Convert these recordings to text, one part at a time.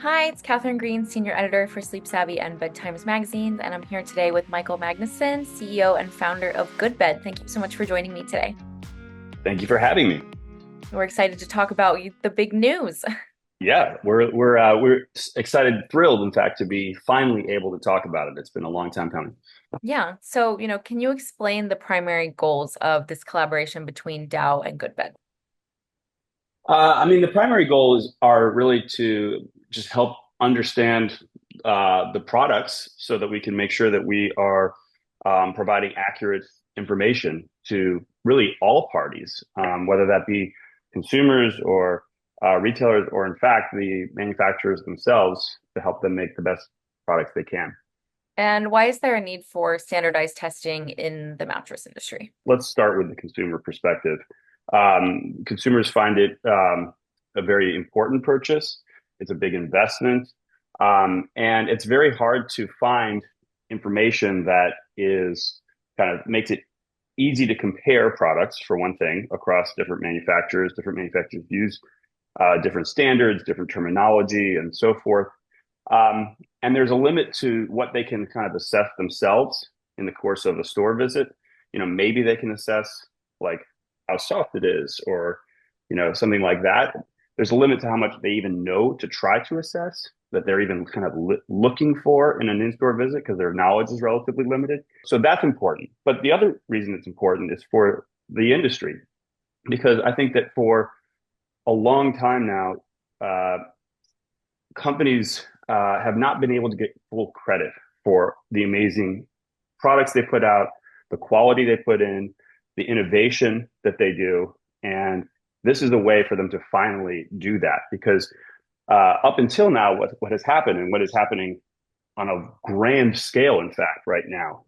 Hi, it's Kathryn Greene, Senior Editor for Sleep Savvy and BedTimes magazines, and I'm here today with Michael Magnuson, CEO and founder of GoodBed. Thank you so much for joining me today. Thank you for having me. We're excited to talk about the big news. Yeah, we're excited, thrilled, in fact, to be finally able to talk about it. It's been a long time coming. Yeah, so, can you explain the primary goals of this collaboration between Dow and GoodBed? The primary goals are really to just help understand the products so that we can make sure that we are providing accurate information to really all parties, whether that be consumers or retailers, or in fact, the manufacturers themselves to help them make the best products they can. And why is there a need for standardized testing in the mattress industry? Let's start with the consumer perspective. Consumers find it a very important purchase. It's a big investment. And it's very hard to find information that is kind of makes it easy to compare products, for one thing, across different manufacturers. Different manufacturers use different standards, different terminology, and so forth. And there's a limit to what they can kind of assess themselves in the course of a store visit. Maybe they can assess like how soft it is, or something like that. There's a limit to how much they even know to try to assess, that they're even kind of looking for in an in-store visit, because their knowledge is relatively limited. So that's important. But the other reason it's important is for the industry, because I think that for a long time now, companies have not been able to get full credit for the amazing products they put out, the quality they put in, the innovation that they do. And this is the way for them to finally do that. Because up until now, what has happened, and what is happening on a grand scale, in fact, right now,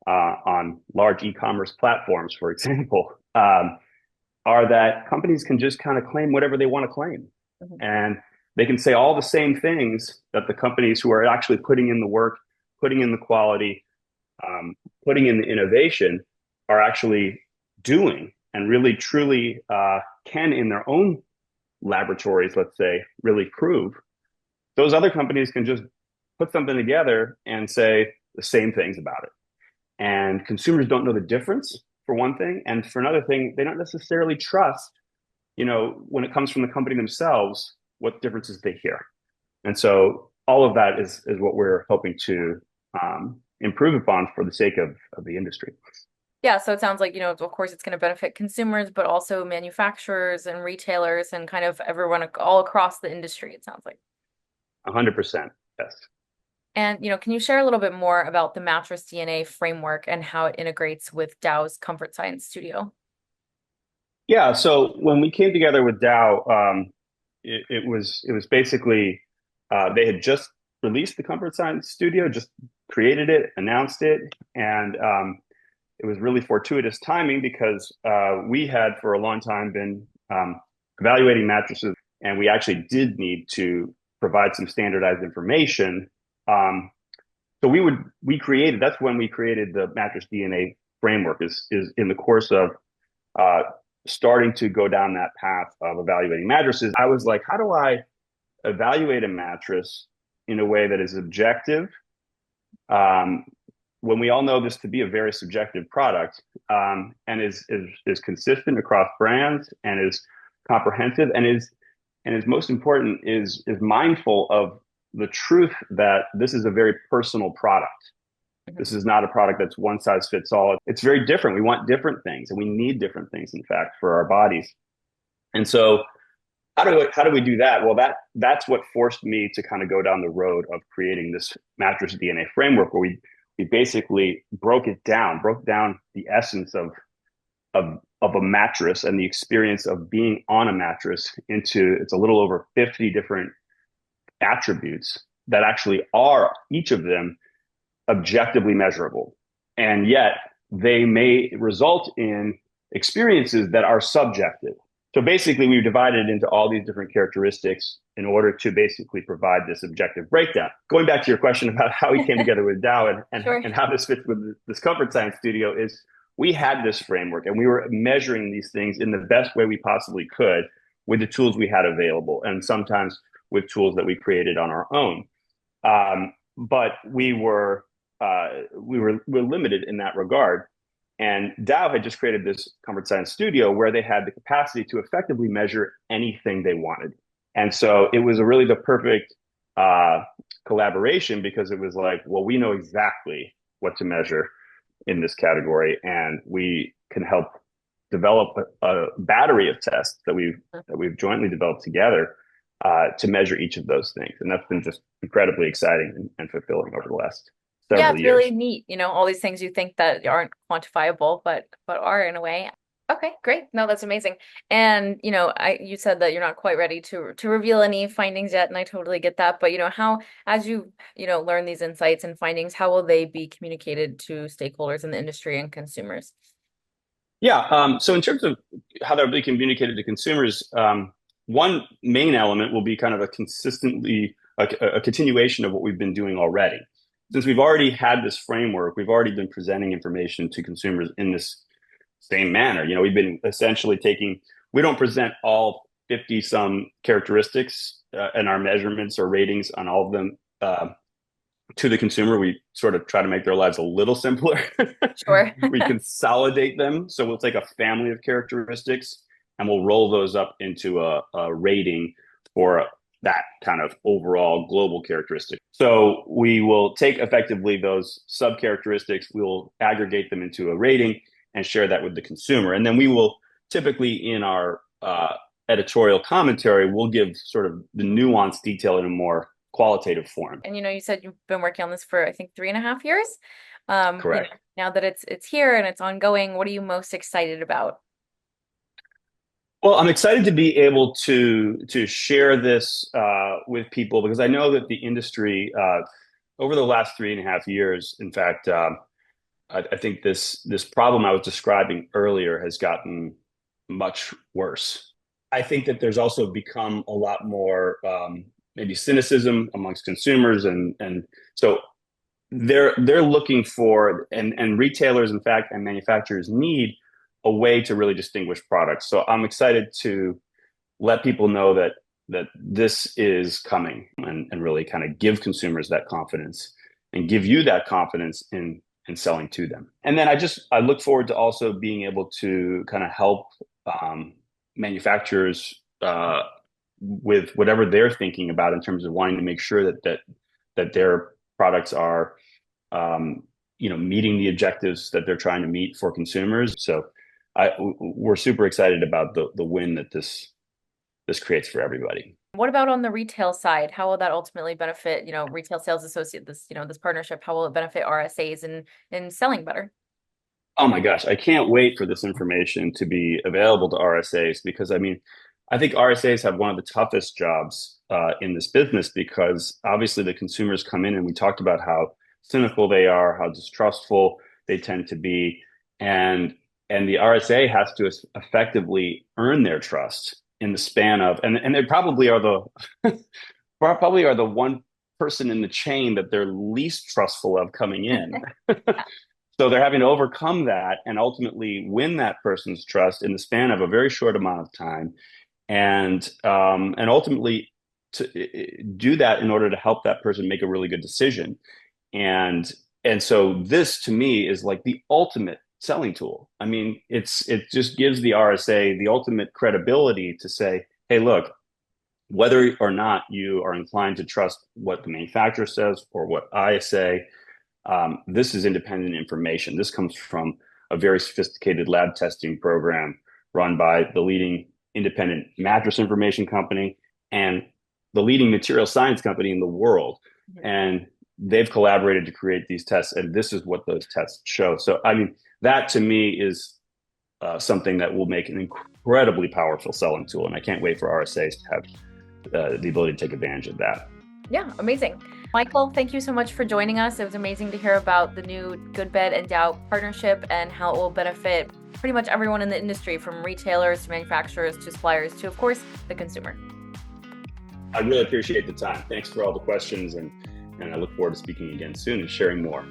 on large e-commerce platforms, for example, are that companies can just kind of claim whatever they want to claim. Mhm. And they can say all the same things that the companies who are actually putting in the work, putting in the quality, putting in the innovation are actually doing, and really truly can, in their own laboratories, let's say, really prove. Those other companies can just put something together and say the same things about it. And consumers don't know the difference, for one thing. And for another thing, they don't necessarily trust, when it comes from the company themselves, what differences they hear. And so all of that is what we're hoping to improve upon for the sake of the industry. Yeah, so it sounds like, of course it's going to benefit consumers, but also manufacturers and retailers and kind of everyone all across the industry, it sounds like. 100%. Yes. And, can you share a little bit more about the Mattress DNA framework and how it integrates with Dow's Comfort Science Studio? Yeah. So when we came together with Dow, it was basically they had just released the Comfort Science Studio, just created it, announced it, and it was really fortuitous timing, because we had for a long time been evaluating mattresses, and we actually did need to provide some standardized information. So we created, that's when we created the Mattress DNA framework, is in the course of uh, starting to go down that path of evaluating mattresses. I was like, how do I evaluate a mattress in a way that is objective, um, when we all know this to be a very subjective product, and is consistent across brands, and is comprehensive, and is most important, is mindful of the truth that this is a very personal product. Mhm. This is not a product that's one size fits all. It's very different. We want different things, and we need different things, in fact, for our bodies. And so how do we do that? Well, that's what forced me to kind of go down the road of creating this Mattress DNA framework, where we basically broke down the essence of a mattress and the experience of being on a mattress into, it's a little over 50 different attributes that actually are, each of them, objectively measurable. And yet they may result in experiences that are subjective. So basically, we've divided it into all these different characteristics in order to basically provide this objective breakdown. Going back to your question about how we came together with Dow, Sure. and how this fits with this Comfort Science Studio, is we had this framework, and we were measuring these things in the best way we possibly could with the tools we had available. And sometimes with tools that we created on our own. But we're limited in that regard. And Dow had just created this comfort science studio where they had the capacity to effectively measure anything they wanted. And so it was really the perfect collaboration, because it was like, well, we know exactly what to measure in this category, and we can help develop a battery of tests that we've jointly developed together to measure each of those things. And that's been just incredibly exciting and fulfilling over the last Yeah, several it's years. really neat. All these things you think that aren't quantifiable, but are in a way. Okay, great. No, that's amazing. And you said that you're not quite ready to reveal any findings yet, and I totally get that. But how, as you learn these insights and findings, how will they be communicated to stakeholders in the industry and consumers? Yeah. So in terms of how they'll be communicated to consumers, one main element will be kind of a continuation of what we've been doing already. Since we've already had this framework, we've already been presenting information to consumers in this same manner. We've been essentially we don't present all 50 some characteristics and our measurements or ratings on all of them to the consumer. We sort of try to make their lives a little simpler. Sure. We consolidate them. So we'll take a family of characteristics and we'll roll those up into a rating for that kind of overall global characteristic. So we will take effectively those sub characteristics, we'll aggregate them into a rating and share that with the consumer. And then we will typically in our editorial commentary, we'll give sort of the nuanced detail in a more qualitative form. And you said you've been working on this for, I think, 3.5 years. Correct. Now that it's here and it's ongoing, what are you most excited about? Well, I'm excited to be able to share this with people, because I know that the industry over the last 3.5 years, in fact, I think this problem I was describing earlier has gotten much worse. I think that there's also become a lot more maybe cynicism amongst consumers, and so they're looking for, and retailers, in fact, and manufacturers need a way to really distinguish products. So I'm excited to let people know that this is coming, and really kind of give consumers that confidence and give you that confidence in selling to them. And then I look forward to also being able to kind of help manufacturers with whatever they're thinking about in terms of wanting to make sure that their products are meeting the objectives that they're trying to meet for consumers. So we're super excited about the win that this creates for everybody. What about on the retail side? How will that ultimately benefit, retail sales associate, this partnership? How will it benefit RSAs in selling better? Oh my gosh, I can't wait for this information to be available to RSAs, because I think RSAs have one of the toughest jobs in this business, because obviously the consumers come in, and we talked about how cynical they are, how distrustful they tend to be, and the RSA has to effectively earn their trust in the span of, and they probably are the one person in the chain that they're least trustful of coming in. So they're having to overcome that and ultimately win that person's trust in the span of a very short amount of time, and ultimately to do that in order to help that person make a really good decision. And so this to me is like the ultimate selling tool. It just gives the RSA the ultimate credibility to say, hey, look, whether or not you are inclined to trust what the manufacturer says or what I say, this is independent information. This comes from a very sophisticated lab testing program run by the leading independent mattress information company and the leading material science company in the world. Mm-hmm. And they've collaborated to create these tests, and this is what those tests show. So, that to me is something that will make an incredibly powerful selling tool, and I can't wait for RSAs to have the ability to take advantage of that. Yeah, amazing. Michael, thank you so much for joining us. It was amazing to hear about the new GoodBed and Dow partnership and how it will benefit pretty much everyone in the industry, from retailers to manufacturers to suppliers to, of course, the consumer. I really appreciate the time. Thanks for all the questions, and I look forward to speaking again soon and sharing more.